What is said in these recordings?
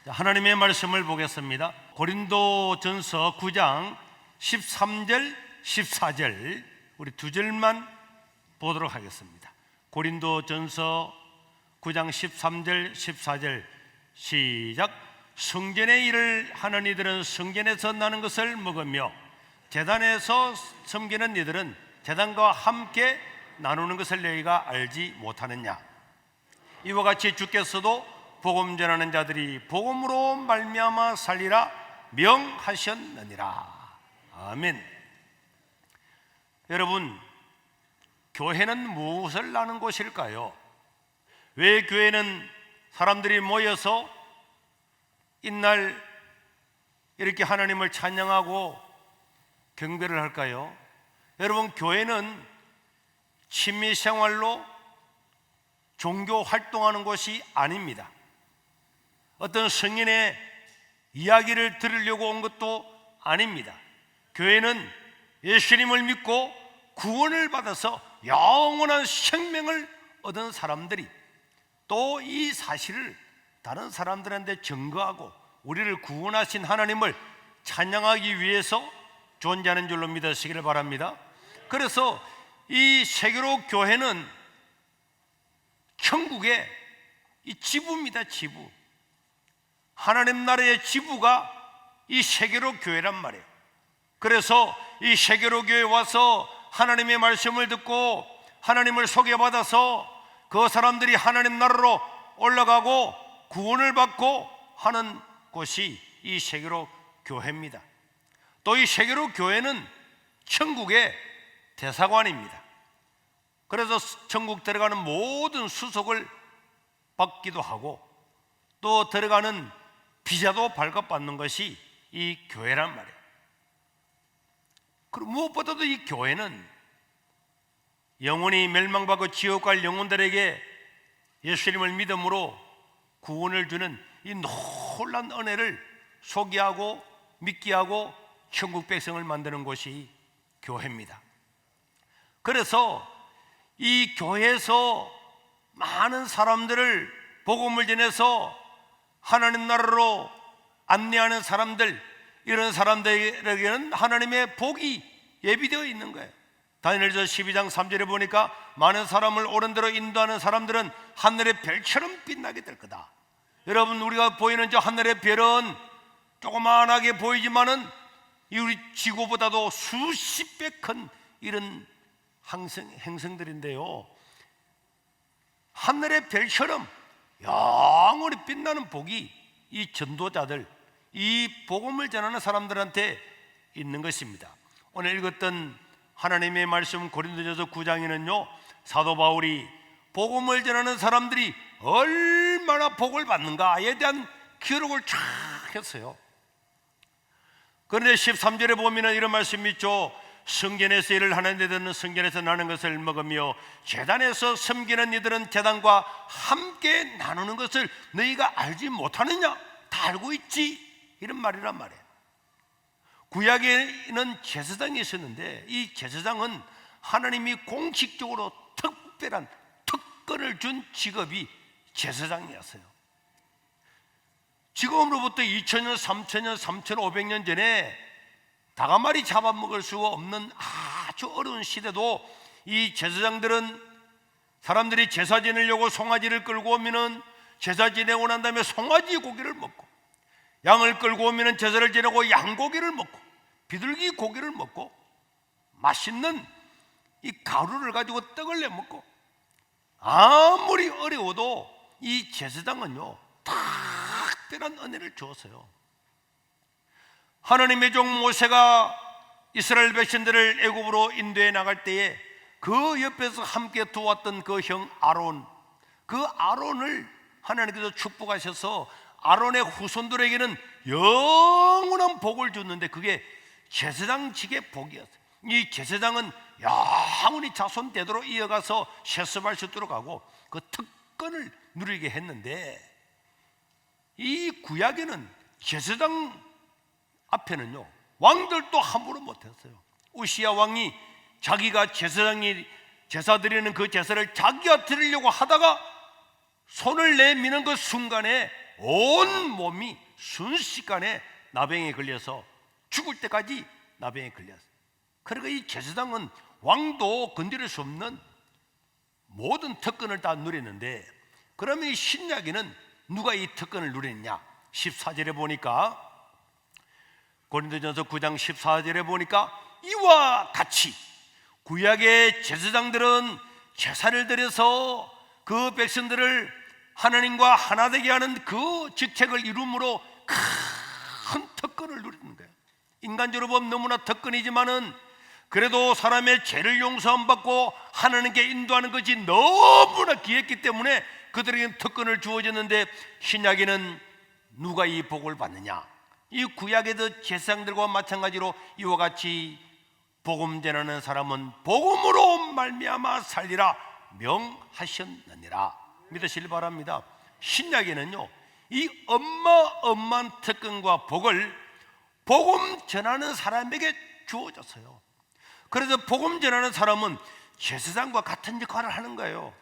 하나님의 말씀을 보겠습니다. 고린도전서 9장 13절 14절 우리 두 절만 보도록 하겠습니다. 고린도전서 9장 13절 14절 시작. 성전의 일을 하는 이들은 성전에서 나는 것을 먹으며 제단에서 섬기는 이들은 제단과 함께 나누는 것을 너희가 알지 못하느냐. 이와 같이 주께서도 복음 전하는 자들이 복음으로 말미암아 살리라 명하셨느니라. 아멘. 여러분, 교회는 무엇을 나는 곳일까요? 왜 교회는 사람들이 모여서 이날 이렇게 하나님을 찬양하고 경배를 할까요? 여러분, 교회는 취미생활로 종교 활동하는 곳이 아닙니다. 어떤 성인의 이야기를 들으려고 온 것도 아닙니다. 교회는 예수님을 믿고 구원을 받아서 영원한 생명을 얻은 사람들이 또 이 사실을 다른 사람들한테 증거하고 우리를 구원하신 하나님을 찬양하기 위해서 존재하는 줄로 믿으시기를 바랍니다. 그래서 이 세계로 교회는 천국의 이 지부입니다. 지부. 하나님 나라의 지부가 이 세계로 교회란 말이에요. 그래서 이 세계로 교회에 와서 하나님의 말씀을 듣고 하나님을 소개받아서 그 사람들이 하나님 나라로 올라가고 구원을 받고 하는 곳이 이 세계로 교회입니다. 또 이 세계로 교회는 천국의 대사관입니다. 그래서 천국 들어가는 모든 수속을 받기도 하고 또 들어가는 비자도 발급받는 것이 이 교회란 말이에요. 그리고 무엇보다도 이 교회는 영원히 멸망받고 지옥 갈 영혼들에게 예수님을 믿음으로 구원을 주는 이 놀라운 은혜를 소개하고 믿게 하고 천국 백성을 만드는 곳이 교회입니다. 그래서 이 교회에서 많은 사람들을 복음을 전해서 하나님 나라로 안내하는 사람들, 이런 사람들에게는 하나님의 복이 예비되어 있는 거예요. 다니엘서 12장 3절에 보니까 많은 사람을 옳은 대로 인도하는 사람들은 하늘의 별처럼 빛나게 될 거다. 여러분, 우리가 보이는 저 하늘의 별은 조그만하게 보이지만은 이 우리 지구보다도 수십 배 큰 이런 행성들인데요, 하늘의 별처럼 영원히 빛나는 복이 이 전도자들, 이 복음을 전하는 사람들한테 있는 것입니다. 오늘 읽었던 하나님의 말씀 고린도전서 9장에는요 사도 바울이 복음을 전하는 사람들이 얼마나 복을 받는가에 대한 기록을 쫙 했어요. 그런데 13절에 보면 이런 말씀이 있죠. 성전에서 일을 하는 이들은 성전에서 나는 것을 먹으며 제단에서 섬기는 이들은 제단과 함께 나누는 것을 너희가 알지 못하느냐? 다 알고 있지. 이런 말이란 말이에요. 구약에는 제사장이 있었는데 이 제사장은 하나님이 공식적으로 특별한 특권을 준 직업이 제사장이었어요. 지금으로부터 2000년, 3000년, 3500년 전에 다가마리 잡아먹을 수가 없는 아주 어려운 시대도 이 제사장들은 사람들이 제사 지내려고 송아지를 끌고 오면은 제사 지내고 난 다음에 송아지 고기를 먹고, 양을 끌고 오면은 제사를 지내고 양고기를 먹고 비둘기 고기를 먹고 맛있는 이 가루를 가지고 떡을 내 먹고, 아무리 어려워도 이 제사장은요 특별한 은혜를 주었어요. 하나님의 종 모세가 이스라엘 백성들을 애굽으로 인도해 나갈 때에 그 옆에서 함께 도왔던 그 형 아론, 그 아론을 하나님께서 축복하셔서 아론의 후손들에게는 영원한 복을 줬는데 그게 제사장직의 복이었어요. 이 제사장은 영원히 자손 대대로 이어가서 세습할 수 있도록 하고 그 특권을 누리게 했는데, 이 구약에는 제사장 앞에는요 왕들도 함부로 못했어요. 우시야 왕이 자기가 제사장이 제사 드리는 그 제사를 자기가 드리려고 하다가 손을 내미는 그 순간에 온 몸이 순식간에 나병에 걸려서 죽을 때까지 나병에 걸렸어요. 그러니까 이 제사장은 왕도 건드릴 수 없는 모든 특권을 다 누렸는데, 그러면 이 신약에는 누가 이 특권을 누렸냐? 14절에 보니까, 고린도전서 9장 14절에 보니까 이와 같이 구약의 제사장들은 제사를 드려서 그 백성들을 하나님과 하나 되게 하는 그 직책을 이룸으로 큰 특권을 누리는 거예요. 인간적으로 보면 너무나 특권이지만은 그래도 사람의 죄를 용서함 받고 하나님께 인도하는 것이 너무나 귀했기 때문에 그들에게는 특권을 주어졌는데, 신약에는 누가 이 복을 받느냐? 이 구약의 제사장들과 마찬가지로 이와 같이 복음 전하는 사람은 복음으로 말미암아 살리라 명하셨느니라. 믿으시길 바랍니다. 신약에는요, 이 어마어마한 특권과 복을 복음 전하는 사람에게 주어졌어요. 그래서 복음 전하는 사람은 제사장과 같은 역할을 하는 거예요.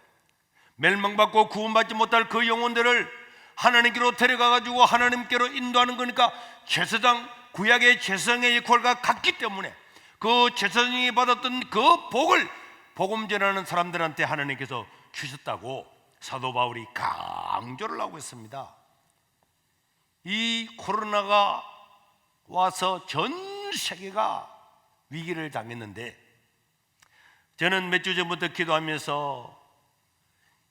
멸망받고 구원받지 못할 그 영혼들을 하나님께로 데려가가지고 하나님께로 인도하는 거니까, 제사장, 구약의 제사장의 역할과 같기 때문에 그 제사장이 받았던 그 복을 복음 전하는 사람들한테 하나님께서 주셨다고 사도 바울이 강조를 하고 있습니다. 이 코로나가 와서 전 세계가 위기를 당했는데, 저는 몇 주 전부터 기도하면서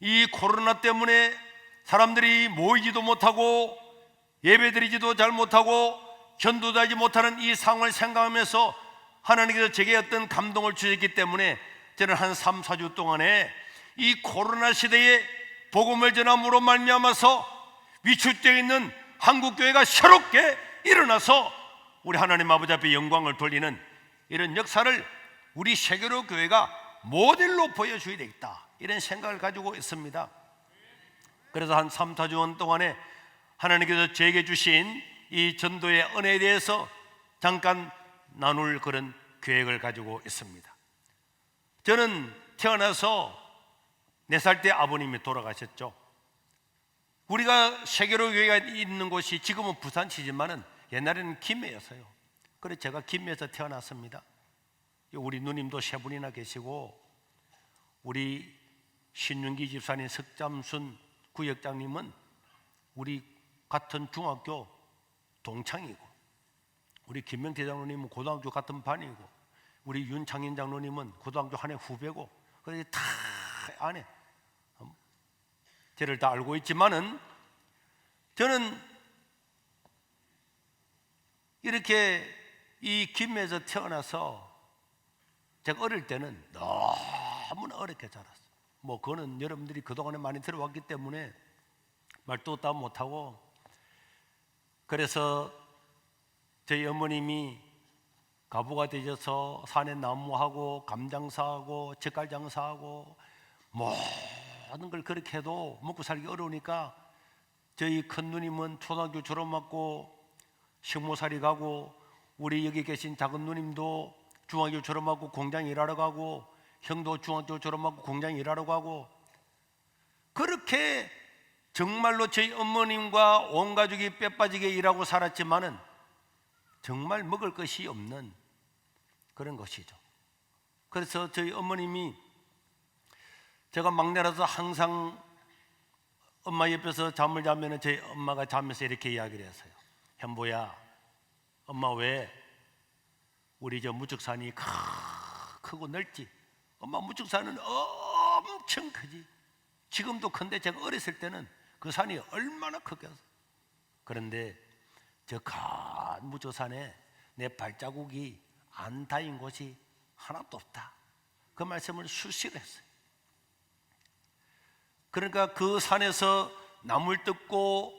이 코로나 때문에 사람들이 모이지도 못하고 예배드리지도 잘 못하고 전도하지 못하는 이 상황을 생각하면서 하나님께서 제게 어떤 감동을 주셨기 때문에 저는 한 3, 4주 동안에 이 코로나 시대에 복음을 전함으로 말미암아서 위축되어 있는 한국교회가 새롭게 일어나서 우리 하나님 아버지 앞에 영광을 돌리는 이런 역사를 우리 세계로 교회가 모델로 보여줘야 되겠다, 이런 생각을 가지고 있습니다. 그래서 한 3, 4주 동안에 하나님께서 제게 주신 이 전도의 은혜에 대해서 잠깐 나눌 그런 계획을 가지고 있습니다. 저는 태어나서 4살 때 아버님이 돌아가셨죠. 우리가 세계로 교회가 있는 곳이 지금은 부산시지만은 옛날에는 김해였어요. 그래서 제가 김해에서 태어났습니다. 우리 누님도 3분이나 계시고, 우리 신윤기 집사님, 석잠순 구역장님은 우리 같은 중학교 동창이고, 우리 김명태 장로님은 고등학교 같은 반이고, 우리 윤창인 장로님은 고등학교 한 해 후배고, 그래서 다 안에 저를 다 알고 있지만은, 저는 이렇게 이 김해에서 태어나서 제가 어릴 때는 너무나 어렵게 자랐어요. 뭐 그거는 여러분들이 그동안에 많이 들어왔기 때문에 말도 다 못하고, 그래서 저희 어머님이 가부가 되셔서 산에 나무하고 감장사하고 젓갈장사하고 모든 걸 그렇게 해도 먹고 살기 어려우니까, 저희 큰 누님은 초등학교 졸업하고 식모살이 가고, 우리 여기 계신 작은 누님도 중학교 졸업하고 공장 일하러 가고, 형도 중학교 졸업하고 공장 일하러 가고, 그렇게 정말로 저희 어머님과 온 가족이 빼빠지게 일하고 살았지만은 정말 먹을 것이 없는 그런 것이죠. 그래서 저희 어머님이, 제가 막내라서 항상 엄마 옆에서 잠을 자면은 저희 엄마가 자면서 이렇게 이야기를 했어요. 현보야, 엄마 왜 우리 저 무축산이 크고 넓지? 엄마 무축산은 엄청 크지. 지금도 큰데 제가 어렸을 때는 그 산이 얼마나 크겠어. 그런데 저 큰 무축산에 내 발자국이 안 닿인 곳이 하나도 없다. 그 말씀을 수시로 했어요. 그러니까 그 산에서 나물 뜯고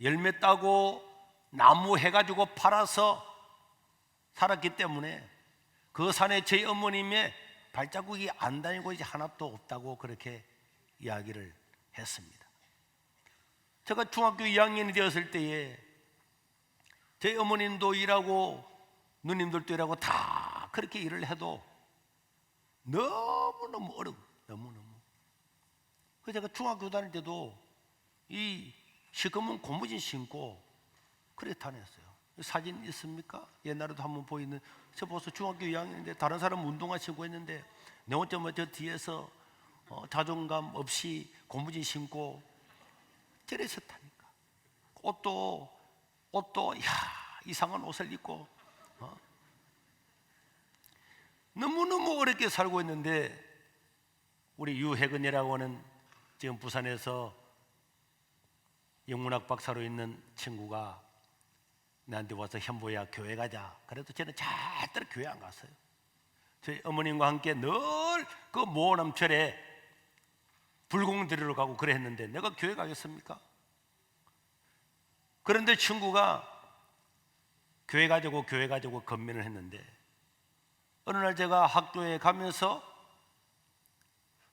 열매 따고 나무 해가지고 팔아서 살았기 때문에 그 산에 저희 어머님의 발자국이 안 닿인 곳이 하나도 없다고 그렇게 이야기를 했습니다. 제가 중학교 2학년이 되었을 때에 저희 어머님도 일하고 누님들도 일하고 다 그렇게 일을 해도 너무너무 어려워. 너무너무. 그래서 제가 중학교 다닐 때도 이 시커먼 고무신 신고 그래 다녔어요. 사진 있습니까? 옛날에도 한번 보이는, 저 벌써 중학교 2학년인데 다른 사람 운동화 신고 있는데 내 혼자 저 뒤에서 자존감 없이 고무신 신고 저랬었다니까. 옷도 이상한 옷을 입고 너무너무 어렵게 살고 있는데, 우리 유혜근이라고 하는 지금 부산에서 영문학 박사로 있는 친구가 나한테 와서 현보야 교회 가자. 그래도 저는 절대로 교회 안 갔어요. 저희 어머님과 함께 늘 그 모남철에 불공 드리러 가고 그래 했는데 내가 교회 가겠습니까? 그런데 친구가 교회 가자고 건면을 했는데, 어느 날 제가 학교에 가면서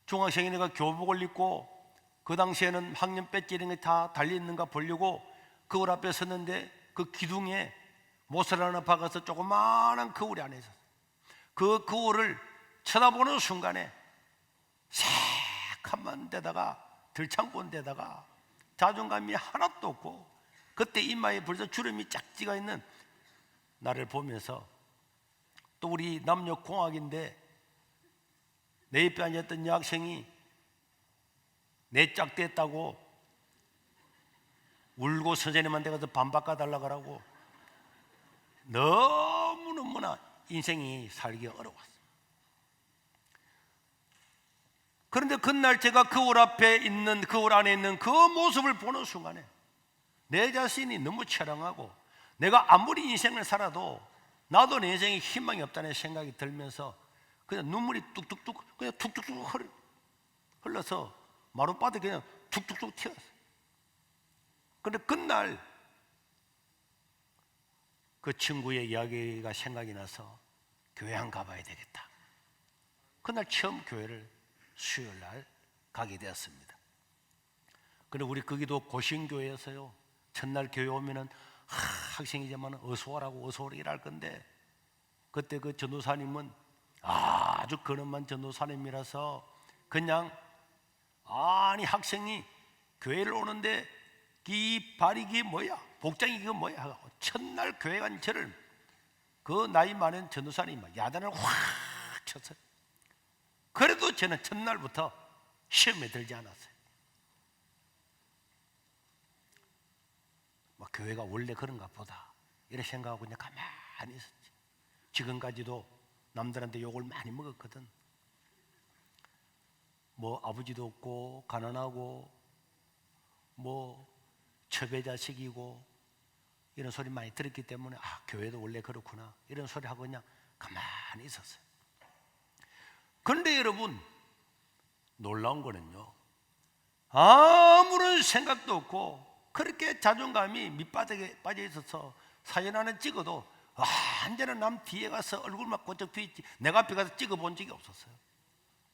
중학생이 내가 교복을 입고 그 당시에는 학년 배지 이런 게 다 달려있는가 보려고 거울 앞에 섰는데 그 기둥에 못을 하나 박아서 조그마한 거울이 안에 있었어요. 그 거울을 쳐다보는 순간에 새카만 데다가 들창본 데다가 자존감이 하나도 없고, 그때 이마에 벌써 주름이 짝지가 있는 나를 보면서, 또 우리 남녀 공학인데 내 옆에 앉았던 여학생이 내 짝됐다고 울고 선생님한테 가서 반 바꿔달라고 하라고, 너무너무나 인생이 살기 어려웠어요. 그런데 그날 제가 거울 안에 있는 그 모습을 보는 순간에 내 자신이 너무 처량하고, 내가 아무리 인생을 살아도 나도 내 인생에 희망이 없다는 생각이 들면서 그냥 눈물이 뚝뚝뚝 그냥 툭툭툭 흘러서 마룻바닥에 그냥 툭툭툭 튀었어요. 그런데 그날 그 친구의 이야기가 생각이 나서 교회 한 가봐야 되겠다. 그날 처음 교회를 수요일 날 가게 되었습니다. 그런데 우리 거기도 고신교회였어요. 첫날 교회 오면은 학생이지만 어서 오라고 일할 건데, 그때 그 전도사님은 아주 근엄한 전도사님이라서 그냥, 아니 학생이 교회를 오는데 이 발이 뭐야, 복장이 이게 뭐야 하고 첫날 교회 간 저를 그 나이 많은 전도사님이 야단을 확 쳤어요. 그래도 저는 첫날부터 시험에 들지 않았어요. 교회가 원래 그런가 보다 이렇게 생각하고 그냥 가만히 있었지. 지금까지도 남들한테 욕을 많이 먹었거든. 뭐 아버지도 없고 가난하고 뭐 처배 자식이고 이런 소리 많이 들었기 때문에 교회도 원래 그렇구나 이런 소리 하고 그냥 가만히 있었어요. 그런데 여러분, 놀라운 거는요, 아무런 생각도 없고 그렇게 자존감이 밑바닥에 빠져 있어서 사진 하나 찍어도 완전히 남 뒤에 가서 얼굴만 꼬쩍 펴있지 내가 앞에 가서 찍어본 적이 없었어요.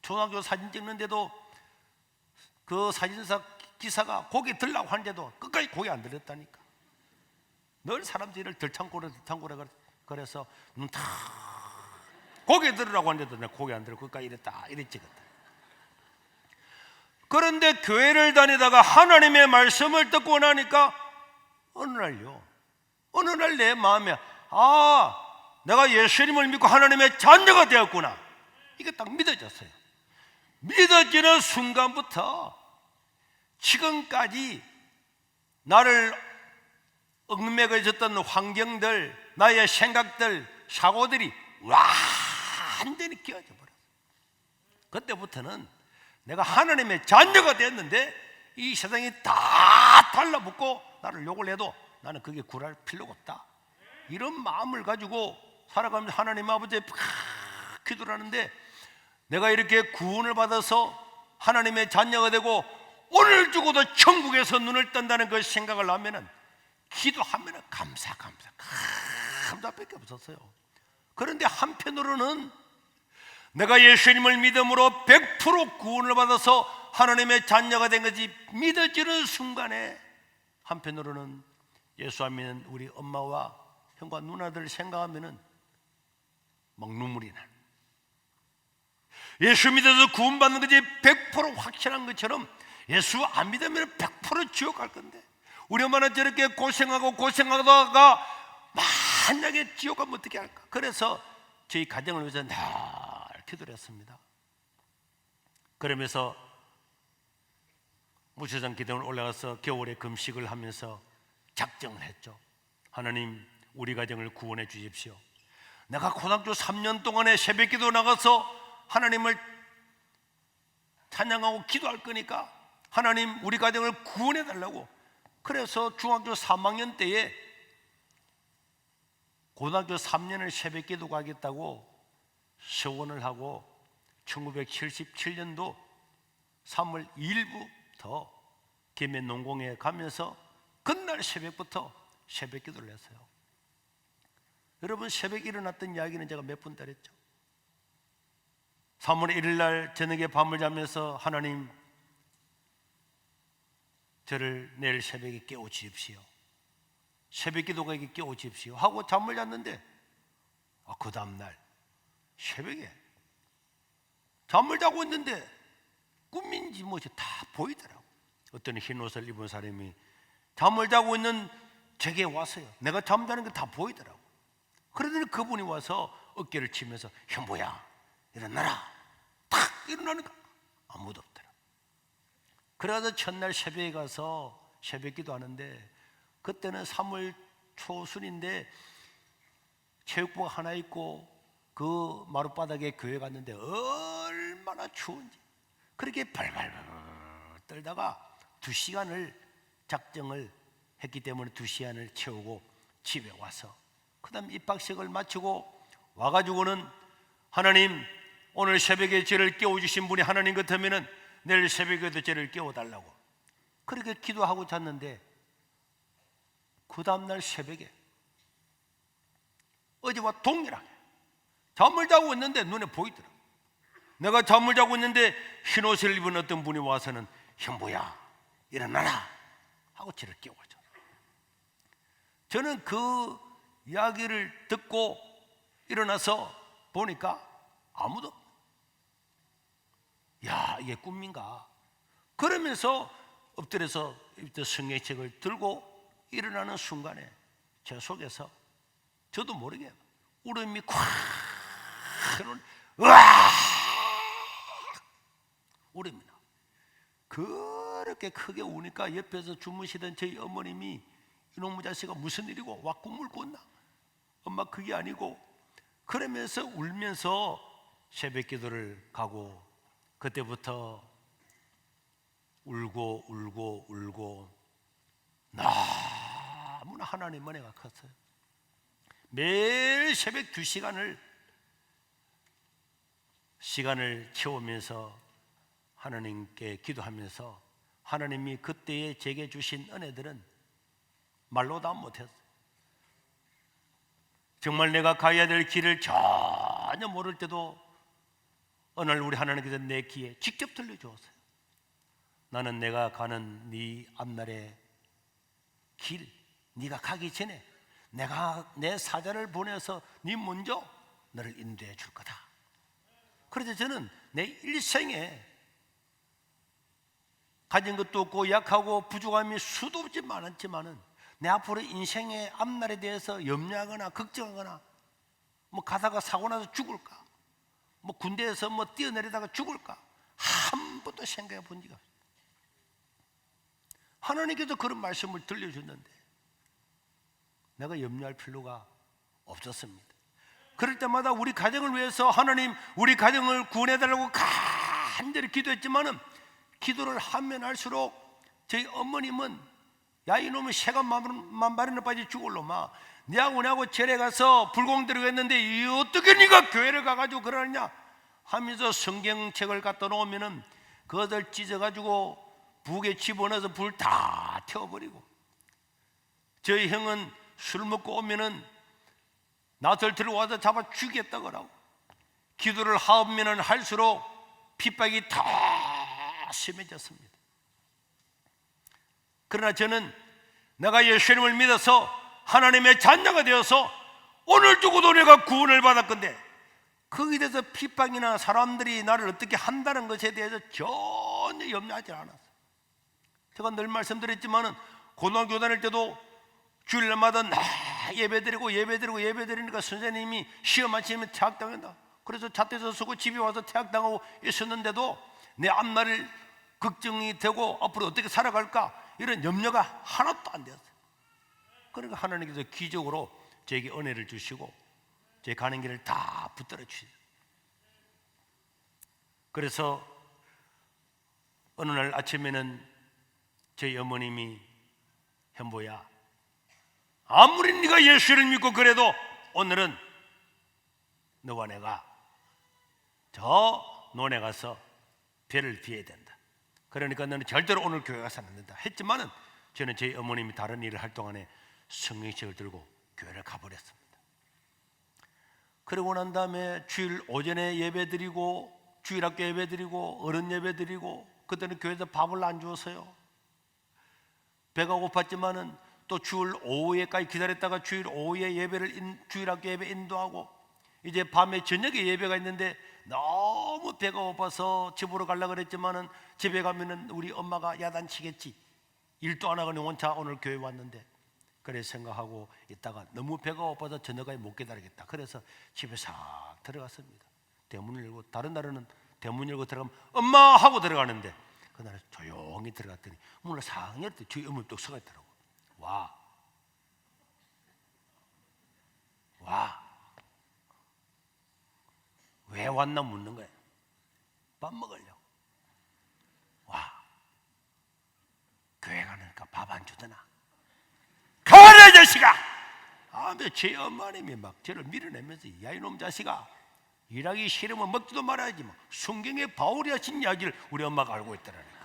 초등학교 사진 찍는데도 그 사진사 기사가 고개 들라고 하는데도 끝까지 고개 안 들었다니까. 늘 사람들을 들창고래 그래서 눈 탁 고개 들으라고 하는데도 내가 고개 안 들어 끝까지 이래 찍었다. 그런데 교회를 다니다가 하나님의 말씀을 듣고 나니까 어느 날 내 마음에 내가 예수님을 믿고 하나님의 자녀가 되었구나, 이게 딱 믿어졌어요. 믿어지는 순간부터 지금까지 나를 얽매여 졌던 환경들, 나의 생각들, 사고들이 완전히 끼어져 버렸어요. 그때부터는 내가 하나님의 자녀가 되었는데 이 세상이 다 달라붙고 나를 욕을 해도 나는 그게 굴할 필요가 없다, 이런 마음을 가지고 살아가면서 하나님 아버지에 기도를 하는데, 내가 이렇게 구원을 받아서 하나님의 자녀가 되고 오늘 죽어도 천국에서 눈을 뜬다는 그 생각을 하면은 기도하면은 감사밖에 없었어요. 그런데 한편으로는 내가 예수님을 믿음으로 100% 구원을 받아서 하나님의 자녀가 된 것이 믿어지는 순간에 한편으로는 예수 안 믿는 우리 엄마와 형과 누나들을 생각하면은 막 눈물이 나. 예수 믿어서 구원받는 것이 100% 확실한 것처럼 예수 안 믿으면 100% 지옥 갈 건데 우리 엄마는 저렇게 고생하다가 만약에 지옥 가면 어떻게 할까? 그래서 저희 가정을 위해서 늘 기도를 했습니다. 그러면서 무초장 기도원 올라가서 겨울에 금식을 하면서 작정을 했죠. 하나님, 우리 가정을 구원해 주십시오. 내가 고등학교 3년 동안에 새벽기도 나가서 하나님을 찬양하고 기도할 거니까 하나님, 우리 가정을 구원해 달라고. 그래서 중학교 3학년 때에 고등학교 3년을 새벽기도 가겠다고 서원을 하고 1977년도 3월 2일부터 계면 농공에 가면서 그날 새벽부터 새벽기도를 했어요. 여러분, 새벽에 일어났던 이야기는 제가 몇 번 드렸죠. 3월 1일 날 저녁에 밤을 자면서 하나님, 저를 내일 새벽에 깨워주십시오. 새벽기도가 깨워주십시오 하고 잠을 잤는데 그 다음날 새벽에 잠을 자고 있는데 꿈인지 뭐지 다 보이더라고. 어떤 흰 옷을 입은 사람이 잠을 자고 있는 제게 왔어요. 내가 잠자는 게 다 보이더라고. 그러더니 그분이 와서 어깨를 치면서 현보야 일어나라. 탁 일어나니까 아무도 없더라. 그래서 첫날 새벽에 가서 새벽기도 하는데 그때는 3월 초순인데 체육부가 하나 있고 그 마룻바닥에 교회 갔는데 얼마나 추운지 그렇게 발발 떨다가 2시간을 작정을 했기 때문에 2시간을 채우고 집에 와서 그 다음 입학식을 마치고 와가지고는 하나님, 오늘 새벽에 저를 깨워주신 분이 하나님 같으면 내일 새벽에도 저를 깨워달라고 그렇게 기도하고 잤는데 그 다음날 새벽에 어제와 동일하게 잠을 자고 있는데 눈에 보이더라. 내가 잠을 자고 있는데 흰옷을 입은 어떤 분이 와서는 현보야 일어나라 하고 저를 깨워줘. 저는 그 이야기를 듣고 일어나서 보니까 아무도, 야, 이게 꿈인가? 그러면서 엎드려서 성경책을 들고 일어나는 순간에 제 속에서 저도 모르게 울음이 콱 으아 울음이 나. 그렇게 크게 우니까 옆에서 주무시던 저희 어머님이 이놈의 자식아 무슨 일이고 와 꿈을 꿨나? 엄마 그게 아니고 그러면서 울면서 새벽기도를 가고 그때부터 울고 너무나 하나님 은혜가 컸어요. 매일 새벽 2시간을 채우면서 하나님께 기도하면서 하나님이 그때에 제게 주신 은혜들은 말로 다 못했어요. 정말 내가 가야 될 길을 전혀 모를 때도 어느 날 우리 하나님께서 내 귀에 직접 들려주었어요. 나는 내가 가는 네 앞날의 길, 네가 가기 전에 내가 내 사자를 보내서 네 먼저 너를 인도해 줄 거다. 그래서 저는 내 일생에 가진 것도 없고 약하고 부족함이 수도 없지 많았지만은 내 앞으로 인생의 앞날에 대해서 염려하거나 걱정하거나 뭐 가다가 사고 나서 죽을까, 뭐 군대에서 뭐 뛰어내리다가 죽을까 한 번도 생각해 본 적이 없어요. 하나님께서 그런 말씀을 들려주는데 내가 염려할 필요가 없었습니다. 그럴 때마다 우리 가정을 위해서 하나님 우리 가정을 구원해달라고 간절히 기도했지만은 기도를 하면 할수록 저희 어머님은 야 이놈의 새가 만발이나 빠지 죽을 놈아 내하고 절에 가서 불공대로 했는데 어떻게 네가 교회를 가가지고 그러느냐 하면서 성경책을 갖다 놓으면은 그것을 찢어가지고 북에 집어넣어서 불 다 태워버리고 저희 형은 술 먹고 오면은 낯을 들어와서 잡아 죽이겠다 그러고 기도를 하면은 할수록 핍박이 더 심해졌습니다. 그러나 저는 내가 예수님을 믿어서 하나님의 자녀가 되어서 오늘 죽어도 내가 구원을 받았건데 거기에 대해서 핍박이나 사람들이 나를 어떻게 한다는 것에 대해서 전혀 염려하지 않았어요. 제가 늘 말씀드렸지만은 고등학교 다닐 때도 주일날마다 예배드리니까 선생님이 시험 안 치면 퇴학당한다. 그래서 잣대서 쓰고 집에 와서 퇴학당하고 있었는데도 내 앞날을 걱정이 되고 앞으로 어떻게 살아갈까 이런 염려가 하나도 안 되었어요. 그러니까 하나님께서 기적으로 저에게 은혜를 주시고 제 가는 길을 다 붙들어 주시죠. 그래서 어느 날 아침에는 제 어머님이 현보야, 아무리 네가 예수를 믿고 그래도 오늘은 너와 내가 저 논에 가서 배를 비워야 된다. 그러니까 너는 절대로 오늘 교회 가서는 안 된다 했지만은 저는 제 어머님이 다른 일을 할 동안에 성경책을 들고 교회를 가버렸습니다. 그러고 난 다음에 주일 오전에 예배드리고 주일학교 예배드리고 어른 예배드리고 그때는 교회에서 밥을 안 주었어요. 배가 고팠지만은 또 주일 오후에까지 기다렸다가 주일 오후에 주일학교 예배 인도하고 이제 밤에 저녁에 예배가 있는데 너무 배가 고파서 집으로 가려고 그랬지만은 집에 가면은 우리 엄마가 야단치겠지. 일도 안 하고 혼자 오늘 교회 왔는데 그래 생각하고 있다가 너무 배가 고파서 저녁까지 못 기다리겠다. 그래서 집에 싹 들어갔습니다. 대문을 열고 다른 날에는 대문 열고 들어가면 엄마 하고 들어가는데 그날은 조용히 들어갔더니 문을 싹 열 때 주위 어머니 또 서가 있더라고. 와 왜 왔나 묻는 거예요. 밥 먹으려고. 와 교회 가니까 밥 안 주더나. 가라 자식아. 제 어머님이 막 저를 밀어내면서 야 이놈 자식아, 일하기 싫으면 먹지도 말아야지. 성경에 바울이 하신 이야기를 우리 엄마가 알고 있더라니까.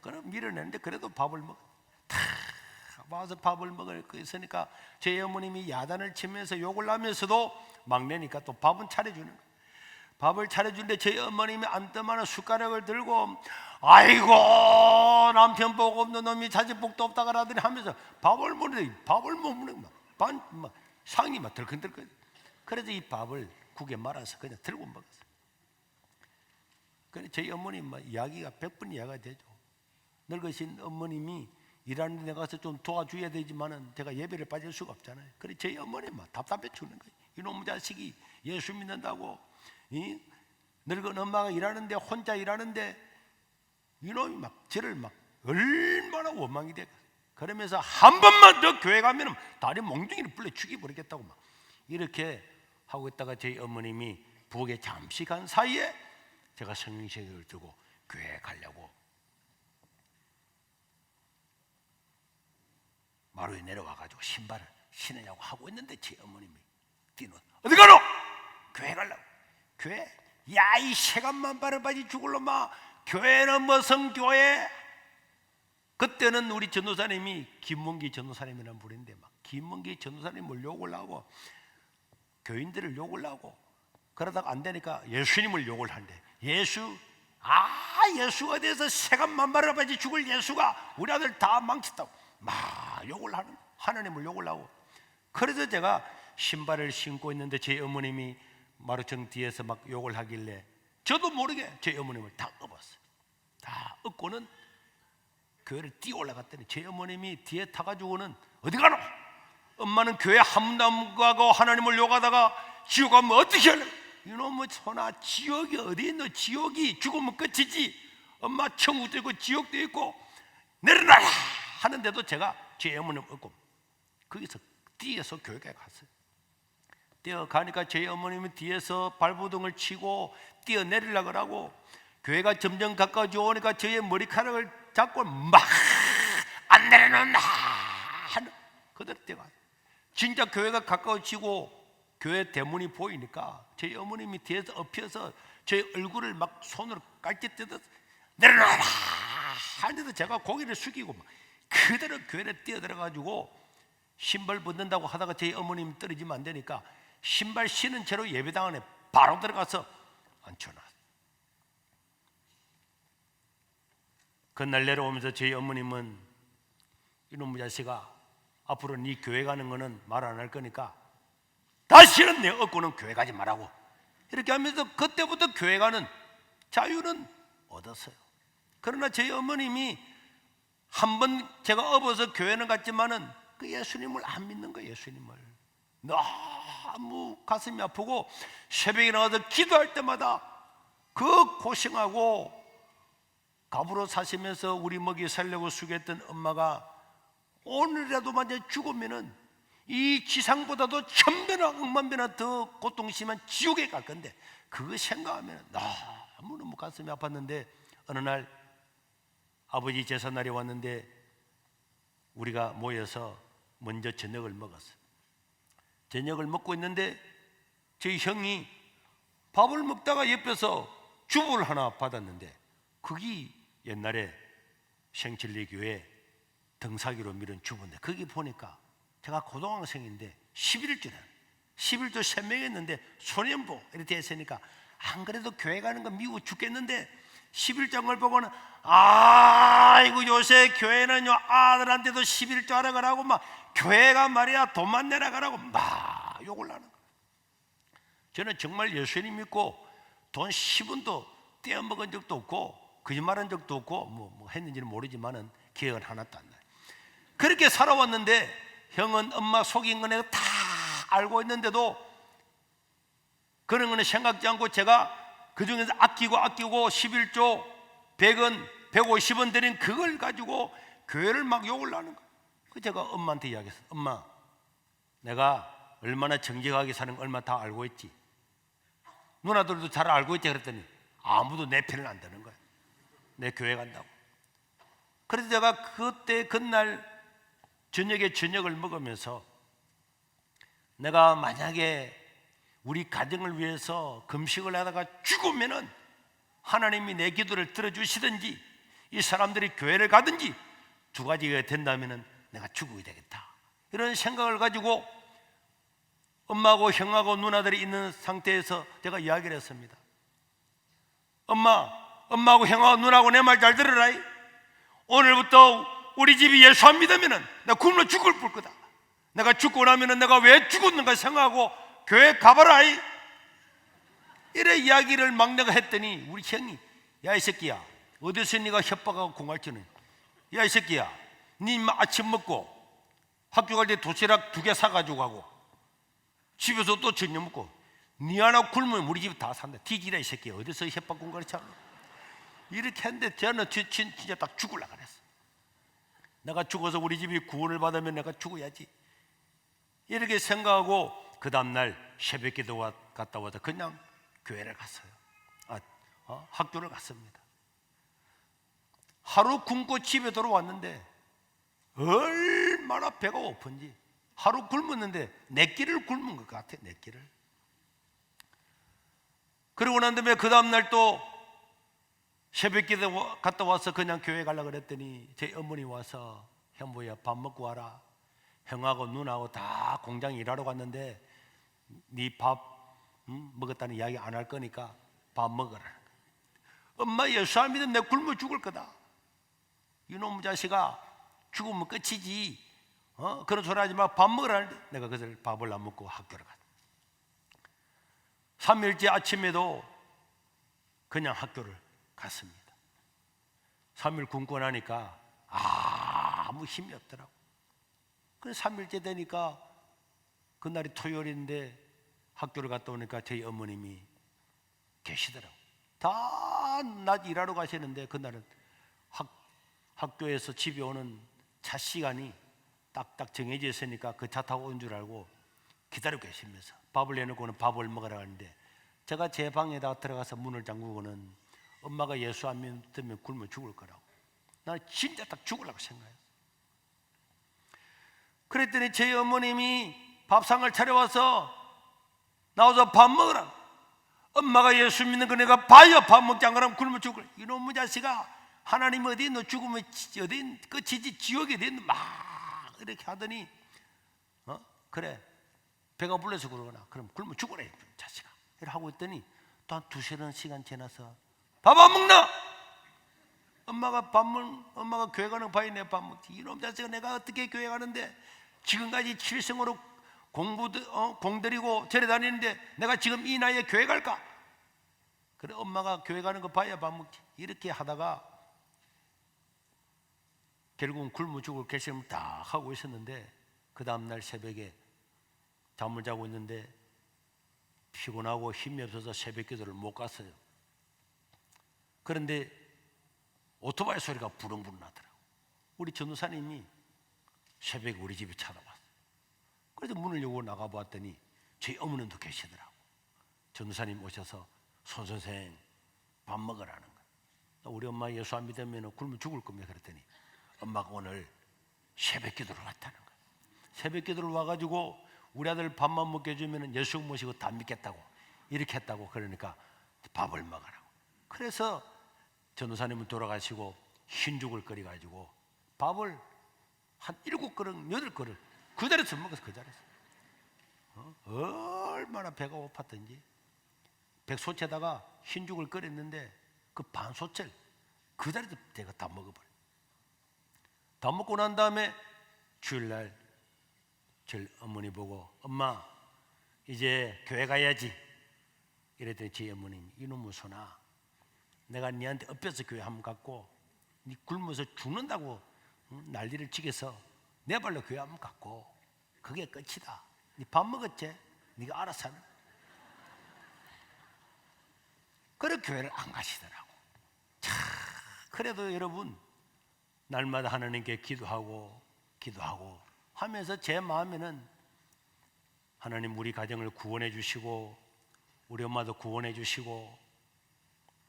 그럼 밀어내는데 그래도 밥을 먹어. 다 와서 밥을 먹을 거 있으니까 제 어머님이 야단을 치면서 욕을 하면서도 막내니까 또 밥은 차려주는 거예요. 밥을 차려주는데 제 어머님이 안떠만한 숟가락을 들고 아이고 남편 복 없는 놈이 자식 복도 없다 그러더니 하면서 밥을 먹는데 밥을 못 먹는 막 상이 막 들끈들끈. 그래서 이 밥을 국에 말아서 그냥 들고 먹었어요. 그래서 저희 어머님 이야기가 100번 이야기가 되죠. 늙으신 어머님이 일하는 데 가서 좀 도와줘야 되지만은 제가 예배를 빠질 수가 없잖아요. 그래서 저희 어머님 답답해 죽는 거예요. 이놈 자식이 예수 믿는다고 늙은 엄마가 일하는데 혼자 일하는데 이놈이 저를 얼마나 원망이 돼. 그러면서 한 번만 더 교회 가면은 다리 몽둥이를 불러 죽여버리겠다고 이렇게 하고 있다가 저희 어머님이 부엌에 잠시 간 사이에 제가 성경책을 들고 교회에 가려고 마루에 내려와가지고 신발을 신으려고 하고 있는데 제 어머님이 뛰노 어디 가노? 교회 가려고. 교회? 야 이 세간만 바라봐지 죽을 놈아. 교회는 무슨 교회? 그때는 우리 전도사님이 김문기 전도사님이라는 분인데 김문기 전도사님을 욕을 하고 교인들을 욕을 하고 그러다가 안 되니까 예수님을 욕을 하는데 예수가 돼서 세간만 바라봐지 죽을 예수가 우리 아들 다 망쳤다고 막 욕을 하는 하나님을 욕을 하고. 그래서 제가 신발을 신고 있는데 제 어머님이 마루청 뒤에서 막 욕을 하길래 저도 모르게 제 어머님을 다 업었어요. 다 업고는 교회를 뛰어 올라갔더니 제 어머님이 뒤에 타가지고는 어디 가노? 엄마는 교회 한 번도 안 가고 하나님을 욕하다가 지옥 가면 어떻게 할래? 이놈의 소나 지옥이 어디 있노? 지옥이 죽으면 끝이지. 엄마 천국도 있고 지옥도 있고 내려놔라 하는데도 제가 제 어머님을 업고 거기서 뛰어서 교회에 갔어요. 뛰어가니까 제 어머님이 뒤에서 발부둥을 치고 뛰어내리려고 하고 교회가 점점 가까워져 오니까 저의 머리카락을 잡고 막 안 내려놓나 하는 그대로 뛰어가요. 진짜 교회가 가까워지고 교회 대문이 보이니까 제 어머님이 뒤에서 엎혀서 제 얼굴을 막 손으로 깔게 뜯어서 내려놔라 하는데도 제가 고개를 숙이고 막 그대로 교회를 뛰어들어가지고 신발 벗는다고 하다가 제 어머님 떨어지면 안 되니까 신발 신은 채로 예배당 안에 바로 들어가서 앉혀놨어요. 그날 내려오면서 제 어머님은 이놈의 자식아 앞으로 네 교회 가는 거는 말 안 할 거니까 다시는 내 업고는 교회 가지 말라고 이렇게 하면서 그때부터 교회 가는 자유는 얻었어요. 그러나 제 어머님이 한 번 제가 업어서 교회는 갔지만은 그 예수님을 안 믿는 거예요. 예수님을 너무 가슴이 아프고 새벽에 나와서 기도할 때마다 그 고생하고 갑으로 사시면서 우리 먹이 살려고 수고했던 엄마가 오늘이라도 만약 죽으면은 이 지상보다도 천배나 억만배나 더 고통심한 지옥에 갈 건데 그거 생각하면 너무너무 가슴이 아팠는데 어느 날 아버지 제삿날이 왔는데 우리가 모여서 먼저 저녁을 먹었어요. 저녁을 먹고 있는데 저희 형이 밥을 먹다가 옆에서 주보를 하나 받았는데 그게 옛날에 생칠리 교회 등사기로 밀은 주보인데 거기 보니까 제가 고등학생인데 11조래 11조 3명 했는데 소년보 이렇게 했으니까 안 그래도 교회 가는 거 미워 죽겠는데 11장을 보고는 아이고 요새 교회는요 아들한테도 11조 하라 그러고 막 교회가 말이야 돈만 내라 그러고 막 욕을 하는 거예요. 저는 정말 예수님 믿고 돈 10원도 떼어먹은 적도 없고 거짓말한 적도 없고 뭐 했는지는 모르지만은 기억은 하나도 안 나요. 그렇게 살아왔는데 형은 엄마 속인 거 내가 다 알고 있는데도 그런 거는 생각지 않고 제가 그 중에서 아끼고 11조 100원 150원 드린 그걸 가지고 교회를 막 욕을 하는 거예요. 그 제가 엄마한테 이야기했어요. 엄마 내가 얼마나 정직하게 사는 거 얼마 다 알고 있지. 누나들도 잘 알고 있지. 그랬더니 아무도 내 편을 안 드는 거예요. 내 교회 간다고. 그래서 제가 그때 그날 저녁에 저녁을 먹으면서 내가 만약에 우리 가정을 위해서 금식을 하다가 죽으면은 하나님이 내 기도를 들어주시든지 이 사람들이 교회를 가든지 두 가지가 된다면은 내가 죽어야 되겠다 이런 생각을 가지고 엄마하고 형하고 누나들이 있는 상태에서 제가 이야기를 했습니다. 엄마하고 형하고 누나하고 내 말 잘 들으라. 오늘부터 우리 집이 예수 안 믿으면은 나 굶어 죽을 뿔 거다. 내가 죽고 나면은 내가 왜 죽었는가 생각하고 교회 가봐라. 이래 이야기를 막 내가 했더니 우리 형이 야 이 새끼야 어디서 네가 협박하고 공갈치는 야 이 새끼야 네 아침 먹고 학교 갈 때 도시락 2개 사가지고 가고 집에서 또 저녁 먹고 네 하나 굶으면 우리 집 다 산다. 뒤지라 이 새끼야 어디서 협박 공갈치하노. 이렇게 했는데 저는 진짜 딱 죽으려고 그랬어. 내가 죽어서 우리 집이 구원을 받으면 내가 죽어야지 이렇게 생각하고 그 다음날 새벽기도 갔다 와서 그냥 교회를 갔어요. 학교를 갔습니다. 하루 굶고 집에 돌아왔는데 얼마나 배가 고픈지 하루 굶었는데 내 끼를 굶은 것 같아. 내 끼를. 그러고 난 다음에 그 다음날 또 새벽기도 갔다 와서 그냥 교회 가려고 그랬더니 제 어머니 와서 현보야 밥 먹고 와라. 형하고 누나하고 다 공장에 일하러 갔는데 네 밥 먹었다는 이야기 안 할 거니까 밥 먹어라. 엄마 예수 안 믿으면 내가 굶어 죽을 거다. 이놈 자식아 죽으면 끝이지. 그런 소리 하지 마. 밥 먹으라. 내가 그것을 밥을 안 먹고 학교를 갔다. 3일째 아침에도 그냥 학교를 갔습니다. 3일 굶고 나니까 아무 힘이 없더라고. 그래서 3일째 되니까 그날이 토요일인데 학교를 갔다 오니까 저희 어머님이 계시더라고. 다 낮 일하러 가시는데 그날은 학교에서 집에 오는 차 시간이 딱딱 정해져 있으니까 그 차 타고 온 줄 알고 기다리고 계시면서 밥을 내놓고는 밥을 먹으러 가는데 제가 제 방에다 들어가서 문을 잠그고는 엄마가 예수 안 믿으면 굶어 죽을 거라고. 나는 진짜 딱 죽으려고 생각했어. 그랬더니 제 어머님이 밥상을 차려와서 나와서 밥 먹으라. 엄마가 예수 믿는 거 내가 봐야 밥 먹지 않고 그러면 굶어 죽을. 이놈의 자식아 하나님 어디 있노. 죽으면 어디 끝이지 지옥에 어디 있노. 막 이렇게 하더니 그래 배가 불러서 그러거나 그럼 굶어 죽으래 자식아 이렇게 하고 있더니 또 한 2-3 시간 지나서 밥 안 먹나? 엄마가 교회 가는 거 봐야 내 밥 먹지. 이놈 자식아 내가 어떻게 교회 가는데 지금까지 칠성으로 공들이고 절에 다니는데 내가 지금 이 나이에 교회 갈까? 그래 엄마가 교회 가는 거 봐야 밥 먹지. 이렇게 하다가 결국은 굶어 죽을 결심을 다 하고 있었는데 그 다음날 새벽에 잠을 자고 있는데 피곤하고 힘이 없어서 새벽 기도를 못 갔어요. 그런데 오토바이 소리가 부릉부릉 나더라고요. 우리 전도사님이 새벽에 우리 집에 찾아왔어요. 그래서 문을 열고 나가보았더니 저희 어머님도 계시더라고요. 전도사님 오셔서 손 선생 밥 먹으라는 거예요. 우리 엄마 예수 안 믿으면 굶어 죽을 겁니다. 그랬더니 엄마가 오늘 새벽 기도를 왔다는 거예요. 새벽 기도를 와가지고 우리 아들 밥만 먹게 해주면 예수 모시고 다 믿겠다고 이렇게 했다고. 그러니까 밥을 먹으라고. 그래서 전도사님은 돌아가시고 흰죽을 끓여가지고 밥을 한 7그릇, 8그릇 그 자리에서 먹었어. 그 자리에서. 얼마나 배가 고팠던지. 백소채에다가 흰죽을 끓였는데 그 반소채를 그 자리에서 제가 다 먹어버려요. 다 먹고 난 다음에 주일날 저 어머니 보고 엄마 이제 교회 가야지 이랬더니 제 어머니 이놈의 소나 내가 니한테 엎혀서 교회 한번 갔고 니 굶어서 죽는다고 난리를 치겠어. 내 발로 교회 한번 갔고 그게 끝이다. 니 밥 먹었지? 니가 알아서 하는. 그래 교회를 안 가시더라고. 참 그래도 여러분 날마다 하나님께 기도하고 하면서 제 마음에는 하나님 우리 가정을 구원해 주시고 우리 엄마도 구원해 주시고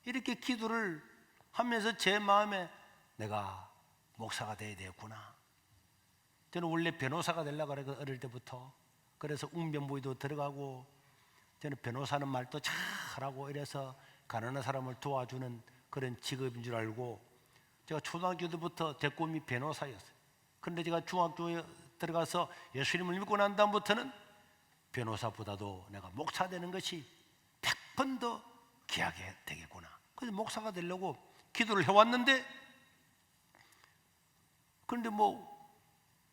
이렇게 기도를 하면서 제 마음에 내가 목사가 돼야 되겠구나. 저는 원래 변호사가 되려고 그래요. 어릴 때부터. 그래서 웅변부에도 들어가고 저는 변호사는 말도 잘하고 이래서 가난한 사람을 도와주는 그런 직업인 줄 알고 제가 초등학교 때부터 제 꿈이 변호사였어요. 그런데 제가 중학교에 들어가서 예수님을 믿고 난 다음부터는 변호사보다도 내가 목사 되는 것이 100번 더 귀하게 되겠구나. 그래서 목사가 되려고 기도를 해왔는데 그런데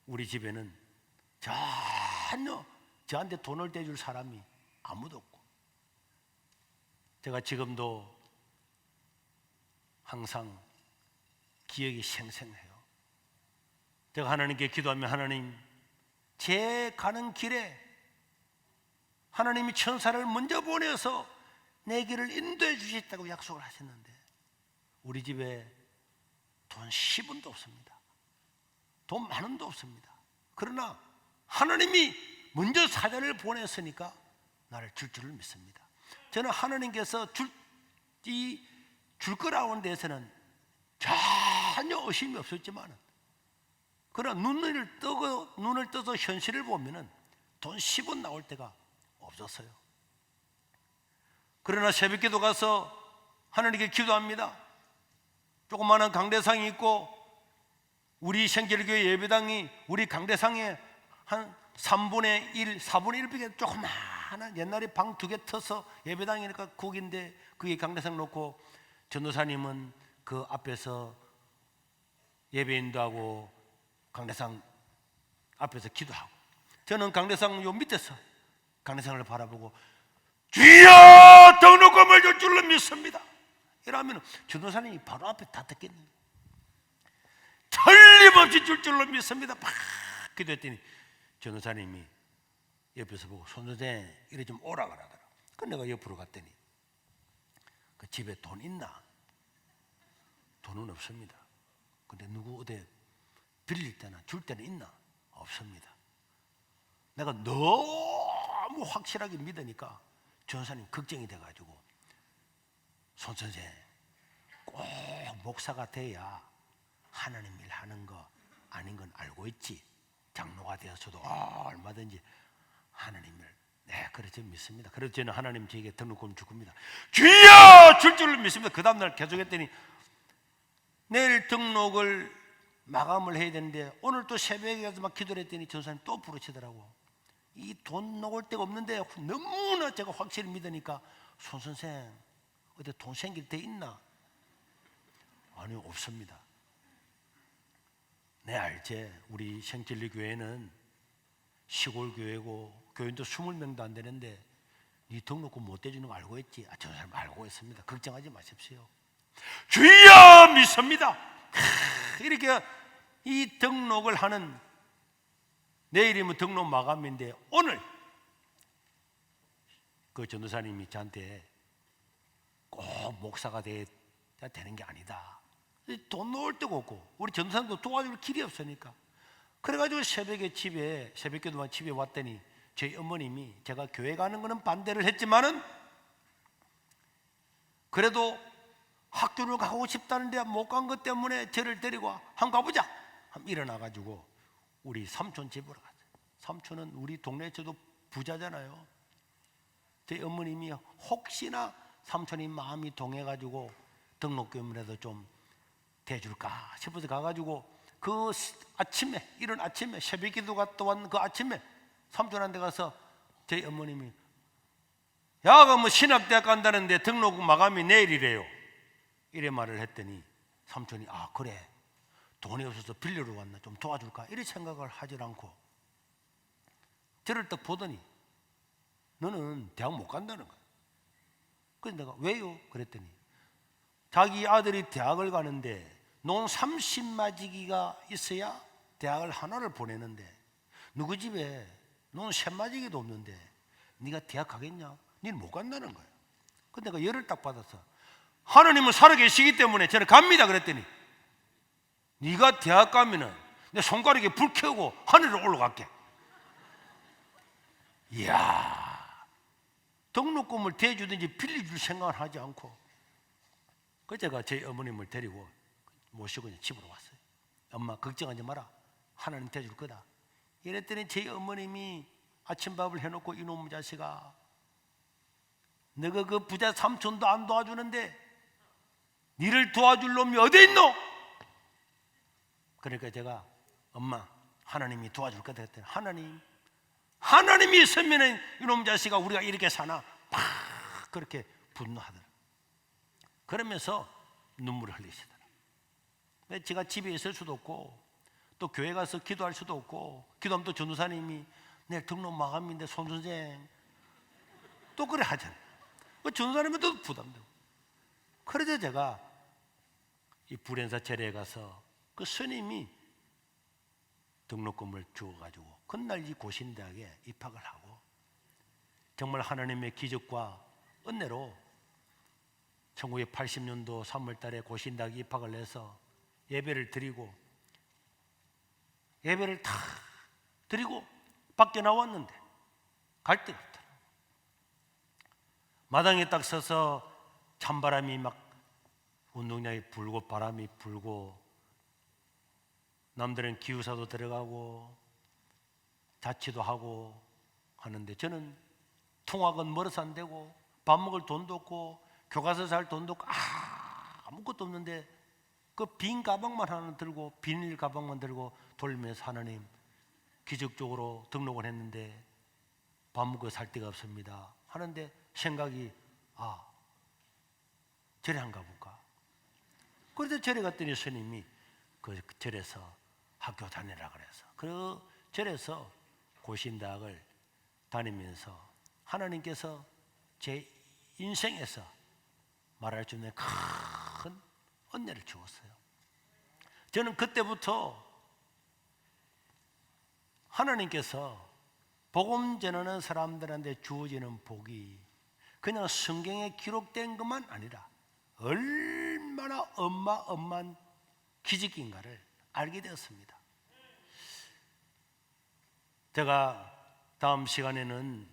우리 집에는 전혀 저한테 돈을 떼줄 사람이 아무도 없고 제가 지금도 항상 기억이 생생해요. 제가 하나님께 기도하면 하나님 제 가는 길에 하나님이 천사를 먼저 보내서 내 길을 인도해 주시겠다고 약속을 하셨는데 우리 집에 돈 10원도 없습니다. 돈 만 원도 없습니다. 그러나 하나님이 먼저 사자를 보냈으니까 나를 줄 줄을 믿습니다. 저는 하나님께서 줄 거라는 데서는 전혀 의심이 없었지만 그러나 눈을 떠서 현실을 보면은 돈 10원 나올 때가 없었어요. 그러나 새벽기도 가서 하나님께 기도합니다. 조그마한 강대상이 있고 우리 생길교회 예배당이 우리 강대상에 한 3분의 1, 4분의 1밖에 조그마한 옛날에 방 2개 터서 예배당이니까 거기인데 그게 강대상 놓고 전도사님은 그 앞에서 예배인도 하고 강대상 앞에서 기도하고 저는 강대상 요 밑에서 강대상을 바라보고 주여 등록금을 줄 줄로 믿습니다. 이러면 전도사님이 바로 앞에 다 듣겠네요. 틀림없이 줄 줄로 믿습니다. 막 기도했더니 전도사님이 옆에서 보고 손선생 이래 좀 오라 그러더라. 그 내가 옆으로 갔더니 그 집에 돈 있나? 돈은 없습니다. 근데 누구 어디 빌릴 때나 줄 때는 있나? 없습니다. 내가 너무 확실하게 믿으니까 전도사님 걱정이 돼가지고 손선생 꼭 목사가 돼야 하나님 일 하는 거 아닌 건 알고 있지. 장로가 되어서도 얼마든지 하나님을 그렇게 믿습니다. 그래서 저는 하나님 저에게 등록금 줄 겁니다. 주여 줄 줄을 믿습니다. 그 다음날 계속했더니 내일 등록을 마감을 해야 되는데 오늘 또 새벽에 가서 막 기도를 했더니 전사님 또 부르시더라고. 이 돈 놓을 데가 없는데 너무나 제가 확실히 믿으니까 손 선생 어디 돈 생길 데 있나? 아니요 없습니다. 네 알지. 우리 생진리 교회는 시골 교회고 교인도 20명도 안 되는데 이 등록금 못 대주는 거 알고 있지? 저 사람 알고 있습니다. 걱정하지 마십시오. 주여 믿습니다. 이렇게 이 등록을 하는, 내일이면 등록 마감인데 오늘 그 전도사님이 저한테 꼭 목사가 되는 게 아니다. 돈 넣을 데가 없고 우리 전도사님도 도와줄 길이 없으니까. 그래가지고 새벽기도만 집에 왔더니 저희 어머님이 제가 교회 가는 거는 반대를 했지만은 그래도 학교를 가고 싶다는데 못 간 것 때문에 저를 데리고 한번 가보자. 한번 일어나가지고 우리 삼촌 집으로 갔어요. 삼촌은 우리 동네에서도 부자잖아요. 저희 어머님이 혹시나 삼촌이 마음이 동해가지고 등록금이라도 좀 대줄까 싶어서 가가지고 그 아침에, 이른 아침에 새벽기도 갔다 왔는 그 아침에 삼촌한테 가서 저희 어머님이 야가 뭐 신학대학 간다는데 등록 마감이 내일이래요. 이래 말을 했더니 삼촌이 아 그래 돈이 없어서 빌려러 왔나 좀 도와줄까 이래 생각을 하질 않고 저를 딱 보더니 너는 대학 못 간다는 거야. 그래서 내가 왜요? 그랬더니 자기 아들이 대학을 가는데 논 30마지기가 있어야 대학을 하나를 보내는데 누구 집에 논 3마지기도 없는데 네가 대학 가겠냐? 니는 못 간다는 거야. 근데 내가 열을 딱 받아서 하나님은 살아계시기 때문에 저는 갑니다 그랬더니 네가 대학 가면은 내 손가락에 불 켜고 하늘로 올라갈게. 이야, 등록금을 대주든지 빌려줄 생각을 하지 않고 그 제가 제 어머님을 데리고 모시고 집으로 왔어요. 엄마 걱정하지 마라, 하나님 대줄 거다. 이랬더니 제 어머님이 아침밥을 해놓고 이놈 자식아 너가 그 부자 삼촌도 안 도와주는데 니를 도와줄 놈이 어디 있노? 그러니까 제가 엄마 하나님이 도와줄 거다 했더니 하나님이 있으면 이놈 자식아 우리가 이렇게 사나 막 그렇게 분노하더라. 그러면서 눈물을 흘리시더라. 제가 집에 있을 수도 없고 또 교회 가서 기도할 수도 없고 기도하면 또 전도사님이 내일 등록 마감인데 손선생 또 그래 하잖아요. 그 전도사님은 또 부담되고. 그래서 제가 이 불연사 제례에 가서 그 스님이 등록금을 주어가지고 그날 이 고신대학에 입학을 하고 정말 하나님의 기적과 은혜로 1980년도 3월달에 고신대학에 입학을 해서 예배를 드리고 예배를 다 드리고 밖에 나왔는데 갈 데가 없더라. 마당에 딱 서서 찬바람이 막 운동장에 불고 바람이 불고 남들은 기숙사도 들어가고 자취도 하고 하는데 저는 통학은 멀어서 안 되고 밥 먹을 돈도 없고 교과서 살 돈도 없고 아무것도 없는데 그 빈 가방만 하나 들고 비닐 가방만 들고 돌면서 하나님 기적적으로 등록을 했는데 밥 먹고 살 데가 없습니다 하는데 생각이 절에 안 가볼까. 그래서 절에 갔더니 스님이 그 절에서 학교 다니라 그래서 그 절에서 고신대학을 다니면서 하나님께서 제 인생에서 말할 수 있는 큰 은혜를 주었어요. 저는 그때부터 하나님께서 복음 전하는 사람들한테 주어지는 복이 그냥 성경에 기록된 것만 아니라 얼마나 어마어마한 기적인가를 알게 되었습니다. 제가 다음 시간에는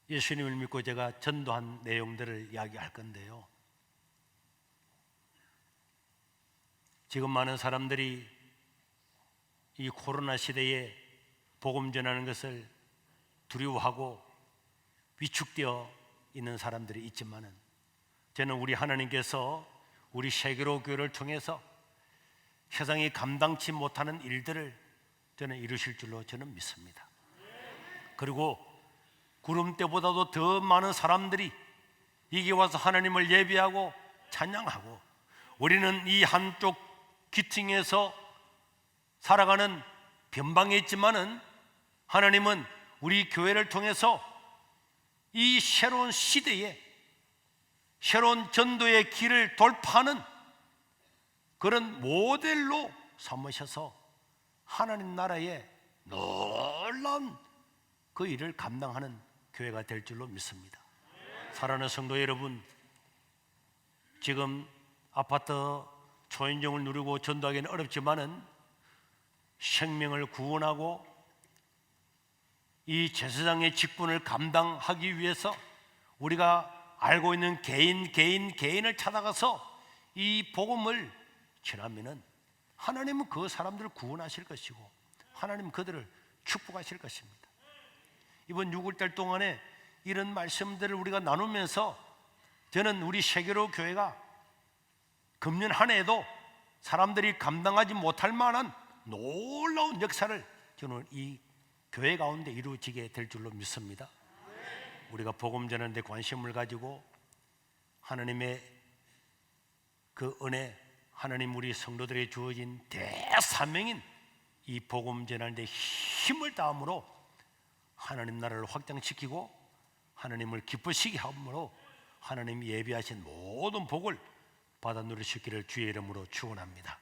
예수님을 믿고 제가 전도한 내용들을 이야기할 건데요. 지금 많은 사람들이 이 코로나 시대에 복음 전하는 것을 두려워하고 위축되어 있는 사람들이 있지만은 저는 우리 하나님께서 우리 세계로 교회를 통해서 세상이 감당치 못하는 일들을 저는 이루실 줄로 저는 믿습니다. 그리고 구름대보다도 더 많은 사람들이 이게 와서 하나님을 예배하고 찬양하고 우리는 이 한쪽 귀퉁이에서 살아가는 변방에 있지만은 하나님은 우리 교회를 통해서 이 새로운 시대에 새로운 전도의 길을 돌파하는 그런 모델로 삼으셔서 하나님 나라의 놀라운 그 일을 감당하는 교회가 될 줄로 믿습니다. 사랑하는 성도 여러분, 지금 아파트 초인종을 누르고 전도하기는 어렵지만은 생명을 구원하고 이 제사장의 직분을 감당하기 위해서 우리가 알고 있는 개인을 찾아가서 이 복음을 전하면은 하나님은 그 사람들을 구원하실 것이고 하나님은 그들을 축복하실 것입니다. 이번 6월달 동안에 이런 말씀들을 우리가 나누면서 저는 우리 세계로 교회가 금년 한 해에도 사람들이 감당하지 못할 만한 놀라운 역사를 저는 이 교회 가운데 이루어지게 될 줄로 믿습니다. 우리가 복음 전하는 데 관심을 가지고 하나님의 그 은혜, 하나님 우리 성도들에게 주어진 대사명인 이 복음 전하는 데 힘을 다함으로 하나님 나라를 확장시키고 하나님을 기쁘시게 함으로 하나님이 예비하신 모든 복을 받아 누리시기를 주의 이름으로 축원합니다.